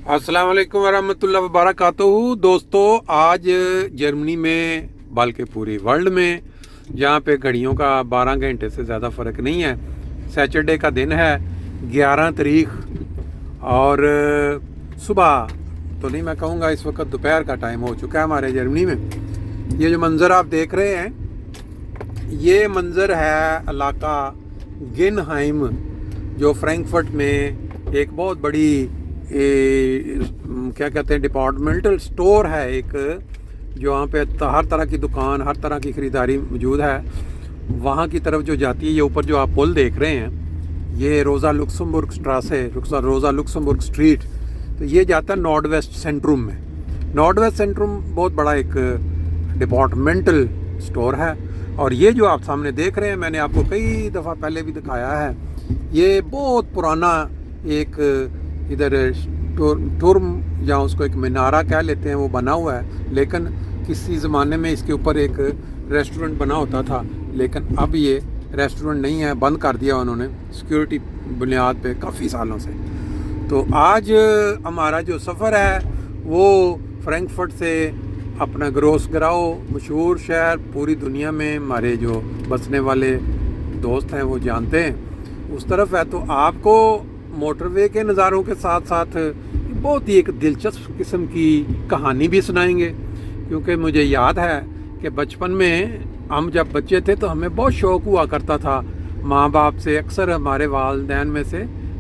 अस्सलाम वालेकुम वरहमतुल्लाहि वबरकातुहू। दोस्तों, आज जर्मनी में बल्कि पूरी वर्ल्ड में जहाँ पे घड़ियों का 12 घंटे से ज़्यादा फ़र्क नहीं है, सैटरडे का दिन है 11 तारीख और सुबह तो नहीं, मैं कहूँगा इस वक्त दोपहर का टाइम हो चुका है हमारे जर्मनी में। ये जो मंज़र आप देख रहे हैं, ये मंज़र है इलाका गिनहाइम, जो फ्रैंकफर्ट में एक बहुत बड़ी क्या कहते हैं डिपार्टमेंटल स्टोर है एक, जो वहाँ पे हर तरह की दुकान, हर तरह की ख़रीदारी मौजूद है। वहाँ की तरफ जो जाती है, ये ऊपर जो आप पुल देख रहे हैं, ये रोज़ा लुक्समबर्ग स्ट्रासे, रोज़ा लुक्समबर्ग स्ट्रीट, तो ये जाता है नॉर्थ वेस्ट सेंट्रम में। नॉर्थ वेस्ट सेंट्रम बहुत बड़ा एक डिपार्टमेंटल स्टोर है। और ये जो आप सामने देख रहे हैं, मैंने आपको कई दफ़ा पहले भी दिखाया है, ये बहुत पुराना एक इधर टुर्म या उसको एक मीनारा कह लेते हैं, वो बना हुआ है। लेकिन किसी ज़माने में इसके ऊपर एक रेस्टोरेंट बना होता था, लेकिन अब ये रेस्टोरेंट नहीं है, बंद कर दिया उन्होंने सिक्योरिटी बुनियाद पे काफ़ी सालों से। तो आज हमारा जो सफ़र है वो फ्रैंकफर्ट से अपना ग्रोसगाउ, मशहूर शहर, पूरी दुनिया में हमारे जो बसने वाले दोस्त हैं वो जानते हैं, उस तरफ है। तो आपको मोटरवे के नज़ारों के साथ साथ बहुत ही एक दिलचस्प किस्म की कहानी भी सुनाएंगे, क्योंकि मुझे याद है कि बचपन में हम जब बच्चे थे तो हमें बहुत शौक़ हुआ करता था माँ बाप से, अक्सर हमारे वालिदैन में से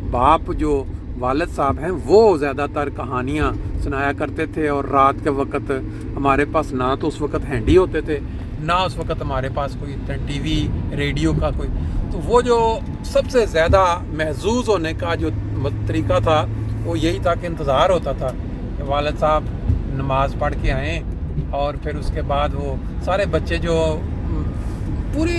बाप जो वालिद साहब हैं वो ज़्यादातर कहानियाँ सुनाया करते थे। और रात के वक्त हमारे पास ना तो उस वक्त हैंडी होते थे, ना उस वक्त हमारे पास कोई टीवी रेडियो का कोई, तो वो जो सबसे ज़्यादा महजूज़ होने का जो तरीका था वो यही था कि इंतज़ार होता था कि वालिद साहब नमाज़ पढ़ के आएँ, और फिर उसके बाद वो सारे बच्चे जो पूरी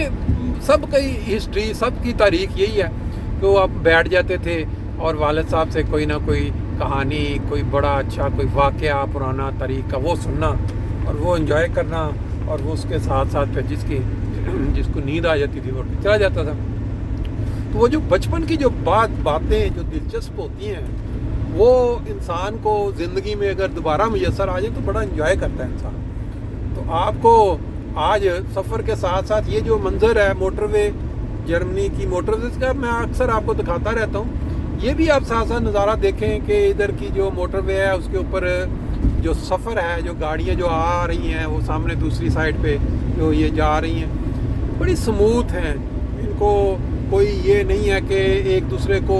सबकी हिस्ट्री, सबकी तारीख़ यही है कि वो अब बैठ जाते थे और वालिद साहब से कोई ना कोई कहानी, कोई बड़ा अच्छा कोई वाक़या पुराना तारीख़ का वो सुनना और वो एंजॉय करना, और वो उसके साथ साथ फिर जिसको नींद आ जाती थी वो चला जाता था। तो वो जो बचपन की जो बातें जो दिलचस्प होती हैं, वो इंसान को ज़िंदगी में अगर दोबारा मुयस्सर आ जाए तो बड़ा एंजॉय करता है इंसान। तो आपको आज सफ़र के साथ साथ ये जो मंज़र है मोटरवे, जर्मनी की मोटरवे का मैं अक्सर आपको दिखाता रहता हूँ, ये भी आप साथ साथ नज़ारा देखें कि इधर की जो मोटरवे है उसके ऊपर जो सफ़र है, जो गाड़ियाँ जो आ रही हैं वो सामने दूसरी साइड पे जो ये जा रही हैं, बड़ी स्मूथ हैं। इनको कोई ये नहीं है कि एक दूसरे को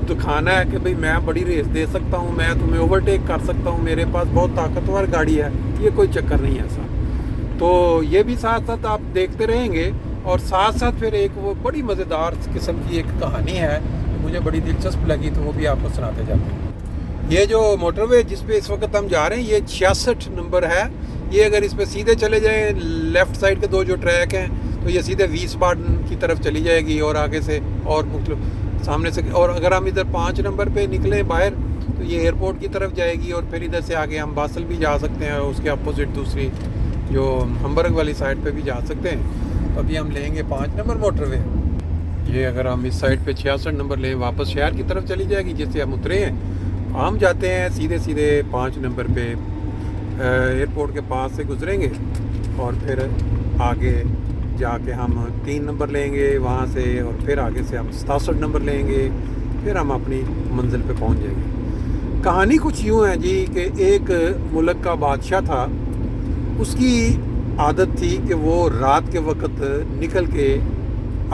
दिखाना है कि भाई मैं बड़ी रेस दे सकता हूँ, मैं तुम्हें ओवरटेक कर सकता हूँ, मेरे पास बहुत ताकतवर गाड़ी है, ये कोई चक्कर नहीं है ऐसा। तो ये भी साथ साथ आप देखते रहेंगे। और साथ साथ फिर एक वो बड़ी मज़ेदार किस्म की एक कहानी है, मुझे बड़ी दिलचस्प लगी, तो वो भी आपको सुनाते जाते हैं। ये जो मोटरवे जिस पे इस वक्त हम जा रहे हैं, ये 66 नंबर है। ये अगर इस पे सीधे चले जाएं, लेफ़्ट साइड के दो जो ट्रैक हैं, तो ये सीधे वीसबाडन की तरफ चली जाएगी और आगे से और मतलब सामने से। और अगर हम इधर 5 नंबर पे निकलें बाहर, तो ये एयरपोर्ट की तरफ जाएगी, और फिर इधर से आगे हम बासल भी जा सकते हैं, और उसके अपोजिट दूसरी जो हम्बर्ग वाली साइड पे भी जा सकते हैं। तो अभी हम लेंगे 5 नंबर मोटरवे। ये अगर हम इस साइड पे 66 नंबर लें, वापस शहर की तरफ चली जाएगी। जैसे हम उतरे हैं, हम जाते हैं सीधे सीधे 5 नंबर पे एयरपोर्ट के पास से गुजरेंगे, और फिर आगे जाके हम 3 नंबर लेंगे वहाँ से, और फिर आगे से हम 67 नंबर लेंगे, फिर हम अपनी मंजिल पे पहुँच जाएंगे। कहानी कुछ यूँ है जी कि एक मुल्क का बादशाह था, उसकी आदत थी कि वो रात के वक्त निकल के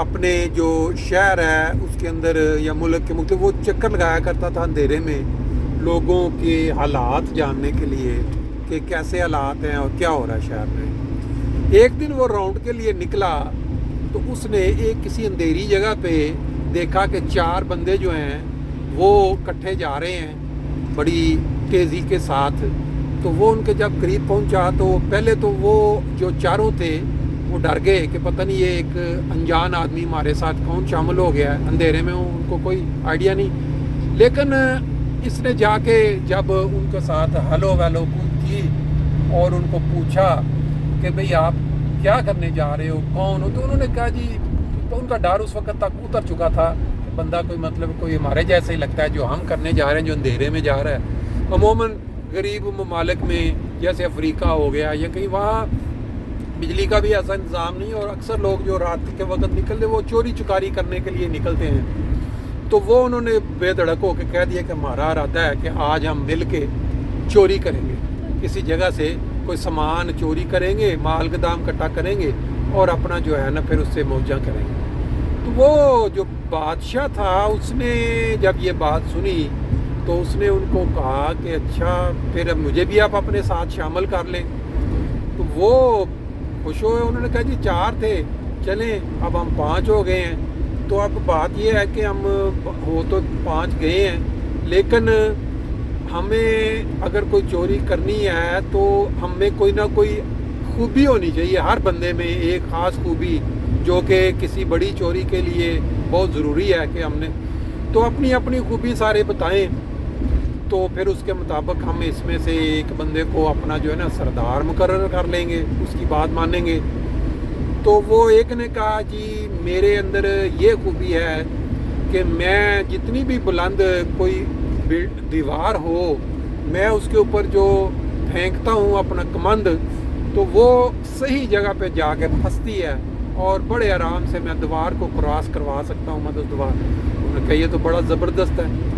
अपने जो शहर है उसके अंदर या मुल्क के मुख्तलिफ वो चक्कर लगाया करता था अंधेरे में, लोगों के हालात जानने के लिए कि कैसे हालात हैं और क्या हो रहा है शहर में। एक दिन वो राउंड के लिए निकला, तो उसने एक किसी अंधेरी जगह पे देखा कि 4 बंदे जो हैं वो इकट्ठे जा रहे हैं बड़ी तेज़ी के साथ। तो वो उनके जब करीब पहुंचा, तो पहले तो वो जो चारों थे वो डर गए कि पता नहीं ये एक अनजान आदमी हमारे साथ कौन शामिल हो गया है। अंधेरे में उनको कोई आइडिया नहीं, लेकिन इसने जाके जब उनके साथ हेलो वैलो की और उनको पूछा कि भाई आप क्या करने जा रहे हो, कौन हो, तो उन्होंने कहा जी, तो उनका डर उस वक्त तक उतर चुका था कि बंदा कोई मतलब कोई हमारे जैसे ही लगता है जो हम करने जा रहे हैं, जो अंधेरे में जा रहा है। अमूमन गरीब ममालिक में जैसे अफ्रीका हो गया या कहीं, वहाँ बिजली का भी ऐसा इंतज़ाम नहीं, और अक्सर लोग जो रात के वक्त निकलते वो चोरी चुकारी करने के लिए निकलते हैं। तो वो उन्होंने बेधड़क होकर कह दिया कि हमारा इरादा है कि आज हम मिल के चोरी करेंगे, किसी जगह से कोई सामान चोरी करेंगे, माल गोदाम इकट्ठा करेंगे और अपना जो है ना फिर उससे मौजा करेंगे। तो वो जो बादशाह था उसने जब ये बात सुनी तो उसने उनको कहा कि अच्छा फिर अब मुझे भी आप अपने साथ शामिल कर लें। तो वो खुश हुए, उन्होंने कहा जी 4 थे, चलें अब हम 5 हो गए हैं। तो अब बात ये है कि हम हो तो 5 गए हैं, लेकिन हमें अगर कोई चोरी करनी है तो हमें कोई ना कोई खूबी होनी चाहिए, हर बंदे में एक ख़ास खूबी जो कि किसी बड़ी चोरी के लिए बहुत ज़रूरी है कि हमने तो अपनी अपनी खूबी सारे बताएं। तो फिर उसके मुताबिक हम इसमें से एक बंदे को अपना जो है ना सरदार मुकर्रर कर लेंगे, उसकी बात मानेंगे। तो वो एक ने कहा जी मेरे अंदर ये खूबी है कि मैं जितनी भी बुलंद कोई दीवार हो, मैं उसके ऊपर जो फेंकता हूँ अपना कमंद, तो वो सही जगह पे जाके फंसती है और बड़े आराम से मैं दीवार को क्रॉस करवा सकता हूँ, मतलब दीवार। उन्होंने कहा ये तो बड़ा ज़बरदस्त है।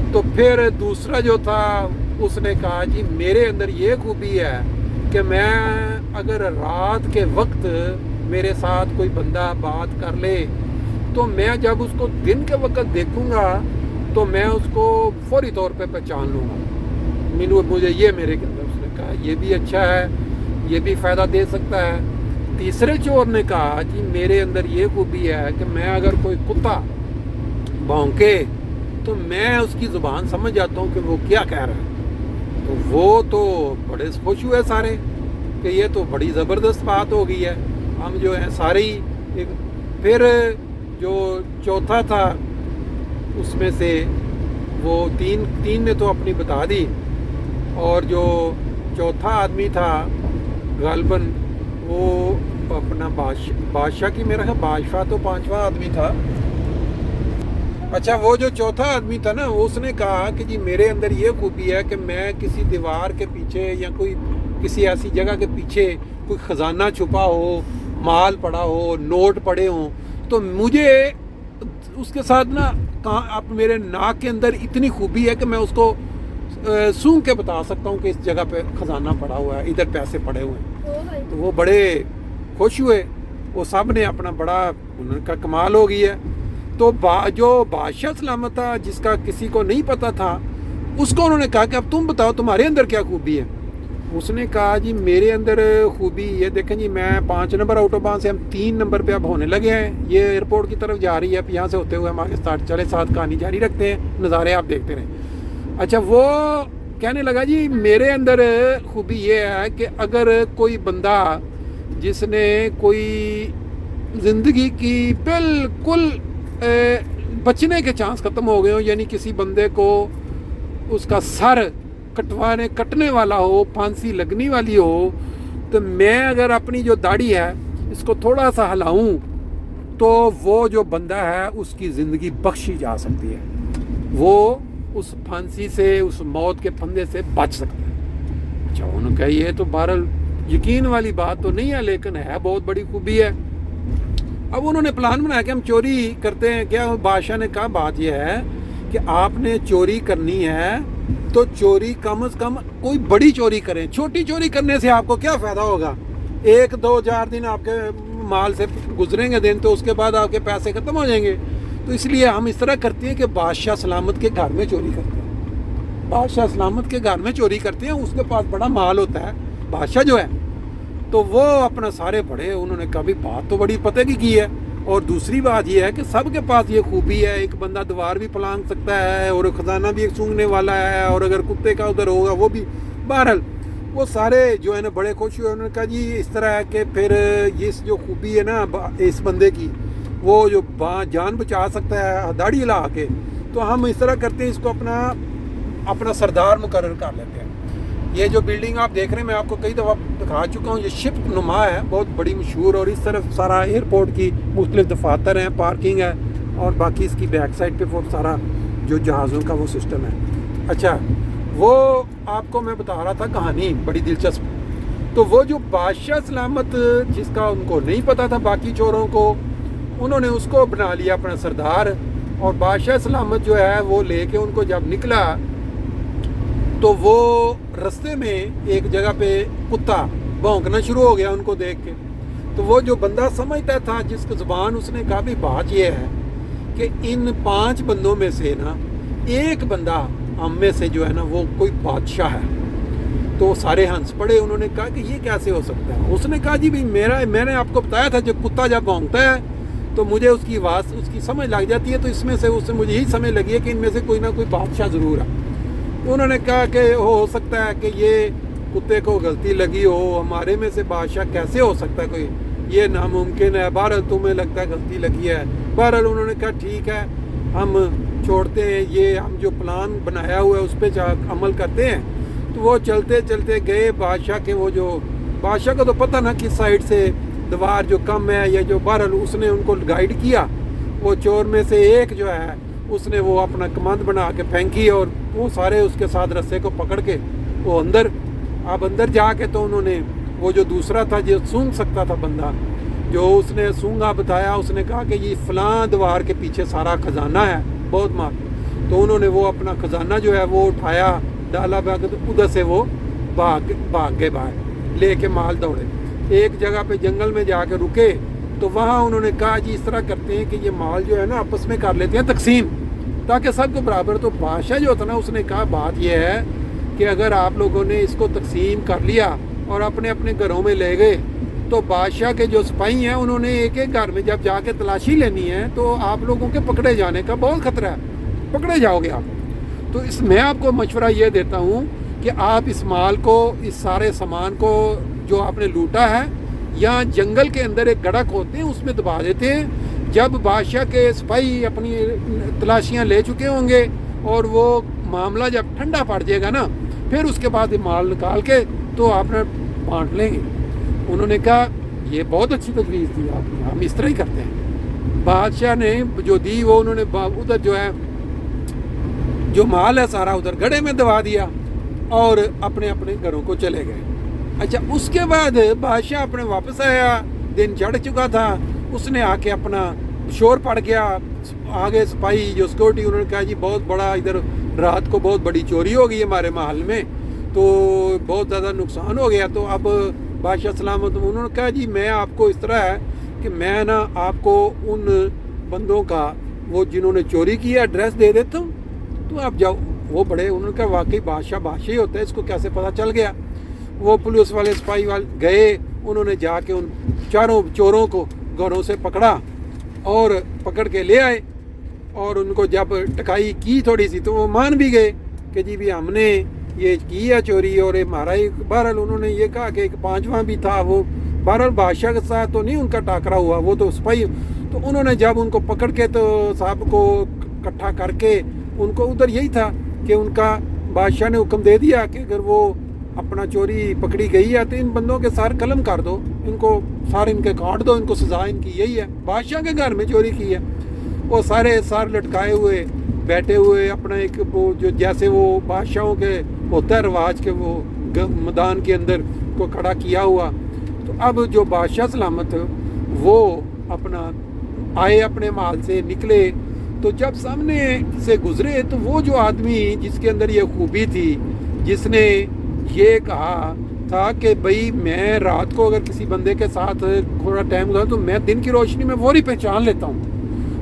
तो फिर दूसरा जो था उसने कहा जी मेरे अंदर ये खूबी है कि मैं अगर रात के वक्त मेरे साथ कोई बंदा बात कर ले तो मैं जब उसको दिन के वक्त देखूंगा तो मैं उसको फौरी तौर पे पहचान लूँगा। मुझे ये मेरे के अंदर, उसने कहा ये भी अच्छा है, ये भी फ़ायदा दे सकता है। तीसरे चोर ने कहा जी मेरे अंदर ये खूबी है कि मैं अगर कोई कुत्ता भौंके तो मैं उसकी ज़ुबान समझ जाता हूँ कि वो क्या कह रहा है। तो वो तो बड़े खुश हुए सारे कि ये तो बड़ी ज़बरदस्त बात हो गई है, हम जो है सारे ही। फिर जो चौथा था उसमें से वो तीन ने तो अपनी बता दी, और जो चौथा आदमी था गालबन वो अपना बादशाह की, मेरा ख्याल बादशाह तो 5वां आदमी था। अच्छा, वो जो चौथा आदमी था ना उसने कहा कि जी मेरे अंदर ये खूबी है कि मैं किसी दीवार के पीछे या कोई किसी ऐसी जगह के पीछे कोई ख़जाना छुपा हो, माल पड़ा हो, नोट पड़े हों, तो मुझे उसके साथ ना अब मेरे नाक के अंदर इतनी खूबी है कि मैं उसको सूंघ के बता सकता हूँ कि इस जगह पे ख़जाना पड़ा हुआ है, इधर पैसे पड़े हुए हैं। तो वो बड़े खुश हुए, वो सब ने अपना बड़ा उनका कमाल हो गई है। तो जो बादशाह सलामत था जिसका किसी को नहीं पता था, उसको उन्होंने कहा कि अब तुम बताओ तुम्हारे अंदर क्या खूबी है। उसने कहा जी मेरे अंदर खूबी ये देखें जी, मैं 5 नंबर ऑटोबान से हम 3 नंबर पे अब होने लगे हैं, ये एयरपोर्ट की तरफ जा रही है, अब यहाँ से होते हुए हम आगे साथ कहानी जारी रखते हैं, नज़ारे आप देखते रहें। अच्छा, वो कहने लगा जी मेरे अंदर खूबी ये है कि अगर कोई बंदा जिसने कोई ज़िंदगी की बिल्कुल बचने के चांस ख़त्म हो गए हो, यानी किसी बंदे को उसका सर कटने वाला हो, फांसी लगने वाली हो, तो मैं अगर अपनी जो दाढ़ी है इसको थोड़ा सा हिलाऊं तो वो जो बंदा है उसकी ज़िंदगी बख्शी जा सकती है, वो उस फांसी से, उस मौत के फंदे से बच सकता है। अच्छा, उन्होंने कहा ये तो बहरहाल यकीन वाली बात तो नहीं है, लेकिन है बहुत बड़ी खूबी है। अब उन्होंने प्लान बनाया कि हम चोरी करते हैं क्या। बादशाह ने कहा बात यह है कि आपने चोरी करनी है तो चोरी कम से कम कोई बड़ी चोरी करें, छोटी चोरी करने से आपको क्या फ़ायदा होगा। 1, 2, 4 दिन आपके माल से गुजरेंगे दिन, तो उसके बाद आपके पैसे ख़त्म हो जाएंगे। तो इसलिए हम इस तरह करते हैं कि बादशाह सलामत के घर में चोरी करते हैं। बादशाह सलामत के घर में चोरी करते हैं, उसके पास बड़ा माल होता है बादशाह जो है, तो वो अपना सारे बड़े, उन्होंने कभी बात तो बड़ी पते की है। और दूसरी बात ये है कि सबके पास ये खूबी है, एक बंदा दीवार भी फलांग सकता है और खजाना भी एक सूंघने वाला है, और अगर कुत्ते का उधर होगा वो भी। बहरहाल वो सारे जो है ना बड़े खुश हुए। उन्होंने कहा जी इस तरह है कि फिर ये जो खूबी है ना इस बंदे की, वो जो जान बचा सकता है दाढ़ी हिला के, तो हम इस तरह करते हैं, इसको अपना सरदार मुकर्रर कर लेते हैं। ये जो बिल्डिंग आप देख रहे हैं मैं आपको कई दफ़ा दिखा चुका हूँ, ये शिप नुमा है, बहुत बड़ी मशहूर, और इस तरफ सारा एयरपोर्ट की मुख्तलिफ दफातर हैं, पार्किंग है, और बाकी इसकी बैक साइड पे बहुत सारा जो जहाज़ों का वो सिस्टम है। अच्छा, وہ آپ کو میں بتا رہا تھا کہانی بڑی دلچسپ. تو وہ جو بادشاہ سلامت جس کا ان کو نہیں پتا تھا باقی چوروں کو، انہوں نے اس کو بنا لیا اپنا سردار. اور بادشاہ سلامت جو ہے وہ لے کے ان کو جب نکلا تو وہ رستے میں ایک جگہ پہ کتا بھونکنا شروع ہو گیا ان کو دیکھ کے. تو وہ جو بندہ سمجھتا تھا جس کی زبان، اس نے کہا بھی بات یہ ہے کہ ان 5 بندوں میں سے نا ایک بندہ ہم میں سے جو ہے نا وہ کوئی بادشاہ ہے. تو سارے ہنس پڑے. انہوں نے کہا کہ یہ کیسے ہو سکتا ہے؟ اس نے کہا جی بھی میں نے آپ کو بتایا تھا جب کتا جب بھونکتا ہے تو مجھے اس کی آواز، اس کی سمجھ لگ جاتی ہے. تو اس میں سے مجھے یہی سمجھ لگی ہے کہ ان میں سے کوئی نہ کوئی بادشاہ ضرور ہے. تو انہوں نے کہا کہ ہو سکتا ہے کہ یہ کتے کو غلطی لگی ہو، ہمارے میں سے بادشاہ کیسے ہو سکتا ہے کوئی، یہ ناممکن ہے. بہرحال تمہیں لگتا ہے غلطی لگی ہے. بہرحال انہوں نے کہا ٹھیک ہے ہم چھوڑتے ہیں، یہ ہم جو پلان بنایا ہوا ہے اس پہ عمل کرتے ہیں. تو وہ چلتے چلتے گئے بادشاہ کے. وہ جو بادشاہ کو تو پتہ نہ کس سائڈ سے دیوار جو کم ہے یا جو، بہرحال اس نے ان کو گائیڈ کیا. وہ چور میں سے ایک جو ہے اس نے وہ اپنا کمند بنا کے پھینکی اور وہ سارے اس کے ساتھ رسے کو پکڑ کے وہ اندر. اب اندر جا کے تو انہوں نے وہ جو دوسرا تھا جو سونگ سکتا تھا بندہ، جو اس نے سونگا بتایا، اس نے کہا کہ یہ فلاں دیوار کے پیچھے سارا خزانہ ہے بہت مال. تو انہوں نے وہ اپنا خزانہ جو ہے وہ اٹھایا، ڈالا بیگ، ادھر سے وہ بھاگ گئے باہر لے کے مال دوڑے. ایک جگہ پہ جنگل میں جا کے رکے تو وہاں انہوں نے کہا جی اس طرح کرتے ہیں کہ یہ مال جو ہے نا آپس میں کر لیتے ہیں تقسیم تاکہ سب کو برابر. تو بادشاہ جو تھا نا اس نے کہا بات یہ ہے کہ اگر آپ لوگوں نے اس کو تقسیم کر لیا اور اپنے اپنے گھروں میں لے گئے تو بادشاہ کے جو سپاہی ہیں انہوں نے ایک ایک گھر میں جب جا کے تلاشی لینی ہے تو آپ لوگوں کے پکڑے جانے کا بہت خطرہ ہے، پکڑے جاؤ گے آپ. تو میں آپ کو مشورہ یہ دیتا ہوں کہ آپ اس مال کو، اس سارے سامان کو جو آپ نے لوٹا ہے، یا جنگل کے اندر ایک گڑھا کھودتے ہیں اس میں دبا دیتے ہیں. جب بادشاہ کے سپاہی اپنی تلاشیاں لے چکے ہوں گے اور وہ معاملہ جب ٹھنڈا پڑ جائے گا نا پھر اس کے بعد یہ مال نکال کے تو آپ نے بانٹ لیں گے. انہوں نے کہا یہ بہت اچھی تجویز دی آپ نے، ہم اس طرح ہی کرتے ہیں. بادشاہ نے جو دی وہ انہوں نے ادھر جو ہے جو مال ہے سارا ادھر گڑھے میں دبا دیا اور اپنے اپنے گھروں کو چلے گئے. اچھا اس کے بعد بادشاہ اپنے واپس آیا، دن چڑھ چکا تھا. اس نے آ کے اپنا شور پڑ گیا. آگے سپاہی جو سیکورٹی انہوں نے کہا جی بہت بڑا ادھر رات کو بہت بڑی چوری ہو گئی ہمارے محل میں، تو بہت زیادہ نقصان ہو گیا. تو اب بادشاہ سلامت انہوں نے کہا جی میں آپ کو اس طرح ہے کہ میں نا آپ کو ان بندوں کا وہ جنہوں نے چوری کی ہے ایڈریس دے دیتا ہوں تو آپ جاؤ. وہ بڑے انہوں نے کہا واقعی بادشاہ ہی ہوتا ہے، اس کو کیسے پتہ چل گیا. وہ پولیس والے سپاہی والے گئے، انہوں نے جا کے ان 4 چوروں کو گھروں سے پکڑا اور پکڑ کے لے آئے. اور ان کو جب ٹکائی کی تھوڑی سی تو وہ مان بھی گئے کہ جی بھی ہم نے یہ کی ہے چوری اور ہمارا ہی. بہرحال انہوں نے یہ کہا کہ ایک 5واں بھی تھا. وہ بہرحال بادشاہ کے ساتھ تو نہیں ان کا ٹاکرا ہوا، وہ تو سپاہی. تو انہوں نے جب ان کو پکڑ کے تو صاحب کو اکٹھا کر کے ان کو ادھر یہی تھا کہ ان کا بادشاہ نے حکم دے دیا کہ اگر وہ اپنا چوری پکڑی گئی ہے تو ان بندوں کے سارے قلم کر دو، ان کو سارے ان کے کاٹ دو، ان کو سزا ان کی یہی ہے. بادشاہ کے گھر میں چوری کی ہے. وہ سارے لٹکائے ہوئے بیٹھے ہوئے اپنا ایک وہ جو جیسے وہ بادشاہوں کے ہوتا ہے رواج کے وہ میدان کے اندر کو کھڑا کیا ہوا. تو اب جو بادشاہ سلامت وہ اپنا آئے اپنے محل سے نکلے تو جب سامنے سے گزرے تو وہ جو آدمی جس کے اندر یہ خوبی تھی، جس نے یہ کہا تھا کہ بھئی میں رات کو اگر کسی بندے کے ساتھ تھوڑا ٹائم گزارا تو میں دن کی روشنی میں فوری پہچان لیتا ہوں،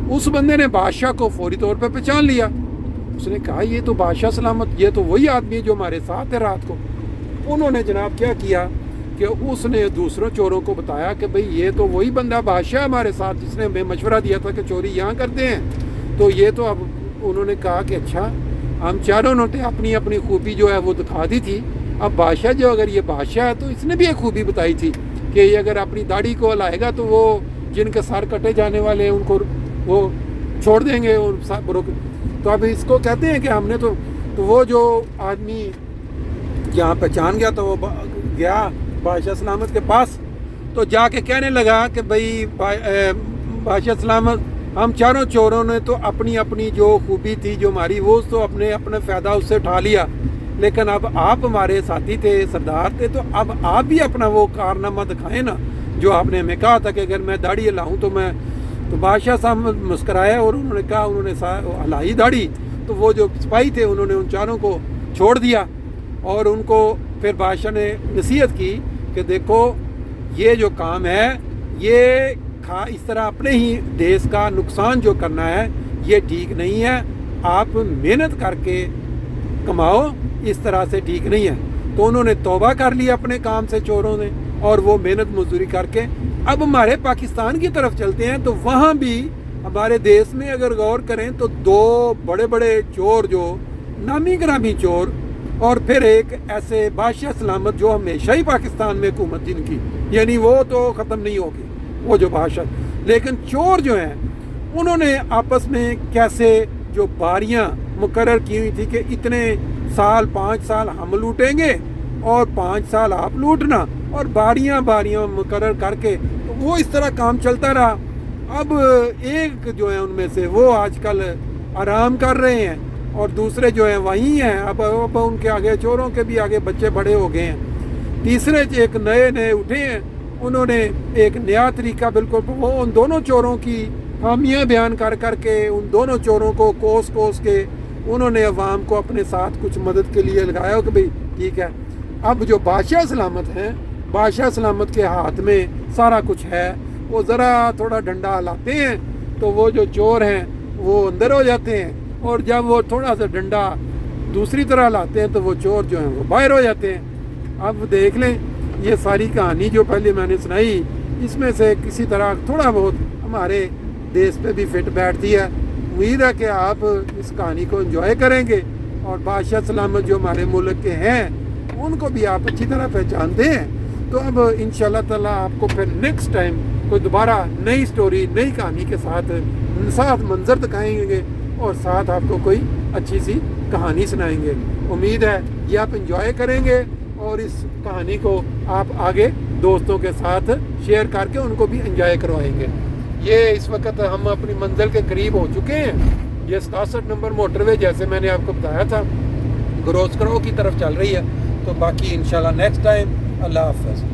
اس بندے نے بادشاہ کو فوری طور پہ پہچان لیا. اس نے کہا یہ تو بادشاہ سلامت، یہ تو وہی آدمی ہے جو ہمارے ساتھ ہے رات کو. انہوں نے جناب کیا کیا کہ اس نے دوسروں چوروں کو بتایا کہ بھئی یہ تو وہی بندہ بادشاہ ہمارے ساتھ جس نے ہمیں مشورہ دیا تھا کہ چوری یہاں کرتے ہیں. تو یہ تو اب انہوں نے کہا کہ اچھا ہم چاروں نے اپنی اپنی خوبی جو ہے وہ دکھا دی تھی. اب بادشاہ جو اگر یہ بادشاہ ہے تو اس نے بھی ایک خوبی بتائی تھی کہ یہ اگر اپنی داڑھی کو لائے گا تو وہ جن کے سر کٹے جانے والے ان کو وہ چھوڑ دیں گے. اور تو اب اس کو کہتے ہیں کہ ہم نے تو وہ جو آدمی یہاں پہچان گیا تو وہ گیا بادشاہ سلامت کے پاس تو جا کے کہنے لگا کہ بھئی بادشاہ سلامت ہم چاروں چوروں نے تو اپنی اپنی جو خوبی تھی جو ہماری وہ تو اپنے فائدہ اس سے اٹھا لیا، लेकिन अब आप हमारे साथी थे, सरदार थे, तो अब आप भी अपना वो कारनामा दिखाएं ना जो आपने हमें कहा था कि अगर मैं दाढ़ी हिलाऊं तो मैं, तो बादशाह साहब मुस्कराया और उन्होंने कहा, उन्होंने हिलाई दाढ़ी, तो वो जो सिपाही थे उन्होंने उन चारों को छोड़ दिया और उनको फिर बादशाह ने नसीहत की कि देखो ये जो काम है ये इस तरह अपने ही देश का नुकसान जो करना है ये ठीक नहीं है, आप मेहनत करके कमाओ, इस तरह से ठीक नहीं है। तो उन्होंने तौबा कर लिया अपने काम से चोरों ने और वो मेहनत मजदूरी करके अब हमारे पाकिस्तान की तरफ चलते हैं तो वहाँ भी हमारे देश में अगर गौर करें तो दो बड़े बड़े चोर जो नामी ग्रामी चोर और फिर एक ऐसे बादशाह सलामत जो हमेशा ही पाकिस्तान में हुकूमत जिनकी, यानी वो तो ख़त्म नहीं होगी वो जो बादशाह, लेकिन चोर जो हैं उन्होंने आपस में कैसे जो बारियां मुकर्रर की हुई थी कि इतने साल 5 साल हम लूटेंगे और 5 साल आप लूटना और बारियां मुकर्रर करके, तो वो इस तरह काम चलता रहा। अब एक जो है उनमें से वो आजकल आराम कर रहे हैं और दूसरे जो हैं वहीं हैं, अब उनके आगे चोरों के भी आगे बच्चे बड़े हो गए हैं। तीसरे एक नए उठे हैं, उन्होंने एक नया तरीका बिल्कुल, वो उन दोनों चोरों की खामियां बयान कर करके उन दोनों चोरों को कोस के उन्होंने अवाम को अपने साथ कुछ मदद के लिए लगाया कि भाई ठीक है। अब जो बादशाह सलामत हैं, बादशाह सलामत के हाथ में सारा कुछ है, वो ज़रा थोड़ा डंडा हिलाते हैं तो वो जो चोर हैं वो अंदर हो जाते हैं और जब वो थोड़ा सा डंडा दूसरी तरह लाते हैं तो वो चोर जो हैं वो बाहर हो जाते हैं। अब देख लें ये सारी कहानी जो पहले मैंने सुनाई इसमें से किसी तरह थोड़ा बहुत हमारे देश पे भी फिट बैठती है। उम्मीद है कि आप इस कहानी को एंजॉय करेंगे और बादशाह सलामत जो हमारे मुल्क के हैं उनको भी आप अच्छी तरह पहचानते हैं। तो अब इंशाल्लाह ताला आपको फिर नेक्स्ट टाइम कोई दोबारा नई स्टोरी, नई कहानी के साथ मंजर दिखाएंगे और साथ आपको कोई अच्छी सी कहानी सुनाएंगे। उम्मीद है ये आप एंजॉय करेंगे और इस कहानी को आप आगे दोस्तों के साथ शेयर करके उनको भी एंजॉय करवाएंगे। ये इस वक्त हम अपनी मंजिल के करीब हो चुके हैं। ये 67 नंबर मोटरवे जैसे मैंने आपको बताया था ग्रोस्करो की तरफ चल रही है। तो बाकी इंशाल्लाह नेक्स्ट टाइम, अल्लाह हाफ़िज़।